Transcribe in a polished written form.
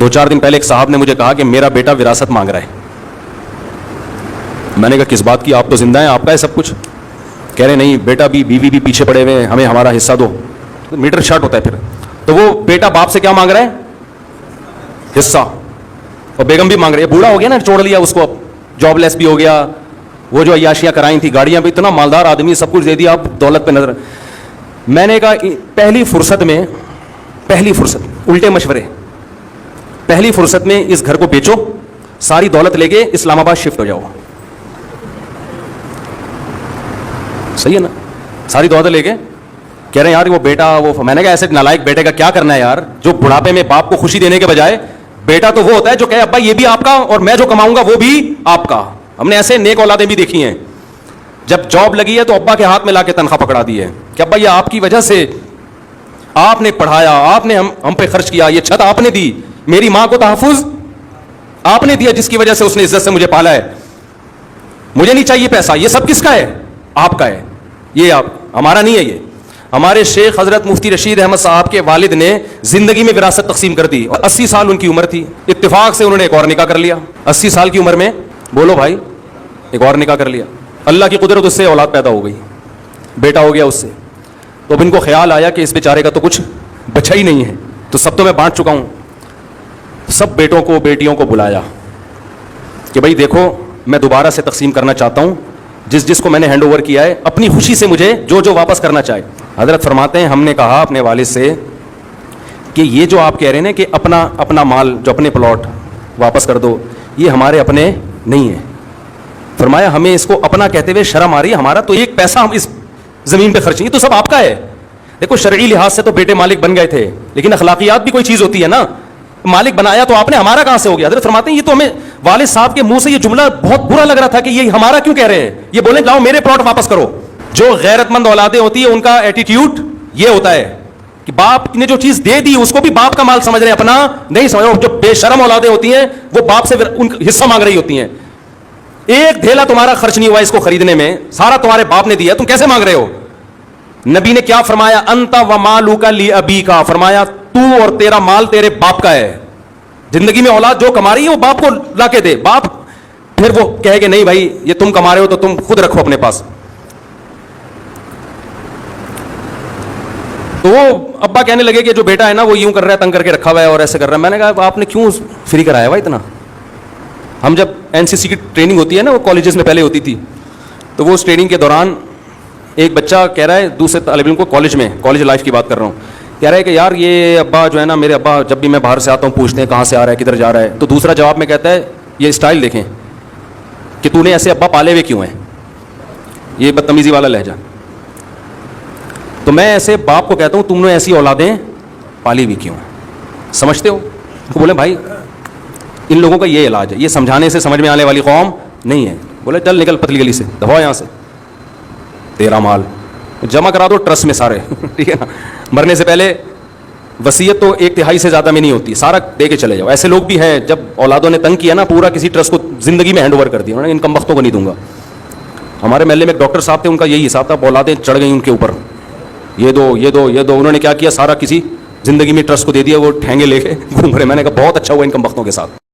2-4 दिन पहले एक साहब ने मुझे कहा कि मेरा बेटा विरासत मांग रहा है. मैंने कहा किस बात की, आप तो जिंदा हैं, आपका है सब कुछ. कह रहे नहीं, बेटा भी बीवी भी पीछे पड़े हुए हैं, हमें हमारा हिस्सा दो. तो मीटर शॉर्ट होता है फिर. तो वो बेटा बाप से क्या मांग रहा है? हिस्सा. और बेगम भी मांग रही है. बूढ़ा हो गया ना, छोड़ लिया उसको, अब जॉबलेस भी हो गया. वो जो अय्याशियां कराई थी, गाड़ियां भी, इतना मालदार आदमी, सब कुछ दे दिया, आप दौलत पे नजर. मैंने कहा पहली फुर्सत उल्टे मशवरे, पहली फुर्सत में इस घर को बेचो, सारी दौलत लेके इस्लामाबाद शिफ्ट हो जाओ. सही है ना? सारी दौलत लेके. कह रहे हैं यार वो बेटा, वो. मैंने कहा ऐसे नालायक बेटे का क्या करना है यार, जो बुढ़ापे में बाप को खुशी देने के बजाय, बेटा तो वो होता है जो कहे अब्बा ये भी आपका और मैं जो कमाऊंगा वो भी आपका. हमने ऐसे नेक औलादें भी देखी हैं, जब जॉब लगी है तो अब्बा के हाथ में लाके तनख्वाह पकड़ा दी है कि अब्बा ये आपकी वजह से, आपने पढ़ाया, आपने हम पे खर्च किया, ये छत आपने दी, मेरी मां को तहफ्फुज आपने दिया, जिसकी वजह से उसने इज्जत से मुझे पाला है. मुझे नहीं चाहिए पैसा, ये सब किसका है? आपका है. ये आप, हमारा नहीं है. ये हमारे शेख हजरत मुफ्ती रशीद अहमद साहब के वालिद ने जिंदगी में विरासत तकसीम कर दी और 80 साल उनकी उम्र थी. इत्तेफाक से उन्होंने एक और निकाह कर लिया 80 साल की उम्र में. बोलो भाई, एक और निकाह कर लिया. अल्लाह की कुदरत, उससे औलाद पैदा हो गई, बेटा हो गया उससे. तो अब इनको ख्याल आया कि इस बेचारे का तो कुछ बचा ही नहीं है, तो सब तो मैं बांट चुका हूं. सब बेटों को बेटियों को बुलाया कि भाई देखो, मैं दोबारा से तकसीम करना चाहता हूं, जिस जिसको मैंने हैंड ओवर किया है अपनी खुशी से मुझे जो जो वापस करना चाहे. हजरत फरमाते हैं हमने कहा अपने वालिद से कि ये जो आप कह रहे हैं ना कि अपना अपना माल, जो अपने प्लॉट वापस कर दो, ये हमारे अपने नहीं है. फरमाया हमें इसको अपना कहते हुए शर्म आ रही है, हमारा तो एक पैसा हम इस जमीन पे खर्च नहीं, तो सब आपका है. देखो शरई लिहाज से तो बेटे मालिक बन गए थे, लेकिन अखलाकियात भी कोई चीज होती है ना. मालिक बनाया तो आपने, हमारा कहां से हो गया? हजरत फरमाते हैं ये तो हमें वालिद साहब के मुंह से ये जुमला बहुत बुरा लग रहा था कि ये हमारा क्यों कह रहे हैं. ये बोले लाओ मेरे प्लॉट वापस करो. जो गैरतमंद औलादें होती है उनका एटीट्यूड ये होता है कि बाप ने जो चीज दे दी उसको भी बाप का माल समझ रहे हैं, अपना नहीं समझ रहे. जो बेशरम औलादें होती हैं वो बाप से हिस्सा मांग रही होती हैं. एक धेला तुम्हारा खर्च नहीं हुआ इसको खरीदने में, सारा तुम्हारे बाप ने दिया, तुम कैसे मांग रहे हो? नबी ने क्या फरमाया? अंता व मालूका ली अबी का. फरमाया तू और तेरा माल तेरे बाप का है. जिंदगी में औलाद जो कमा रही है वो बाप को लाके दे. बाप फिर वो कहे कि नहीं भाई ये तुम कमा रहे हो तो तुम खुद रखो अपने पास. तो वो अब्बा कहने लगे कि जो बेटा है ना वो यूं कर रहा है, तंग करके रखा हुआ है और ऐसे कर रहा है. मैंने कहा आपने क्यों फ्री कराया हुआ इतना? हम जब एनसीसी की ट्रेनिंग होती है ना, वो कॉलेजेस में पहले होती थी, तो वो उस ट्रेनिंग के दौरान एक बच्चा कह रहा है दूसरे तालिब इल्म को, कॉलेज में, कॉलेज लाइफ की बात कर रहा हूँ, कह रहा है कि यार ये अब्बा जो है ना, मेरे अब्बा जब भी मैं बाहर से आता हूँ पूछते हैं कहाँ से आ रहा है, किधर जा रहा है. तो दूसरा जवाब में कहता है ये स्टाइल देखें कि तूने ऐसे अब्बा पाले हुए क्यों हैं, ये बदतमीजी वाला लहजा. तो मैं ऐसे बाप को कहता हूँ तुमने ऐसी औलादें पाली हुई क्यों हैं, समझते हो? तो बोले भाई इन लोगों का ये इलाज है, ये समझाने से समझ में आने वाली कौम नहीं है. बोले चल निकल पतली गली से, दफा यहाँ से, तेरा माल जमा करा दो ट्रस्ट में सारे. ठीक है ना? मरने से पहले वसीयत तो 1/3 से ज़्यादा में नहीं होती, सारा दे के चले जाओ. ऐसे लोग भी हैं, जब औलादों ने तंग किया ना, पूरा किसी ट्रस्ट को ज़िंदगी में हैंड ओवर कर दिया. उन्होंने इन कम वक्तों को नहीं दूंगा. हमारे महल्ले में एक डॉक्टर साहब थे, उनका यही हिसाब था, औलादें चढ़ गई उनके ऊपर, ये दो ये दो ये दो. उन्होंने क्या किया, सारा किसी ज़िंदगी में ट्रस्ट को दे दिया, वो ठेंगे लेके घूम रहे. मैंने कहा बहुत अच्छा हुआ इन कम वक्तों के साथ.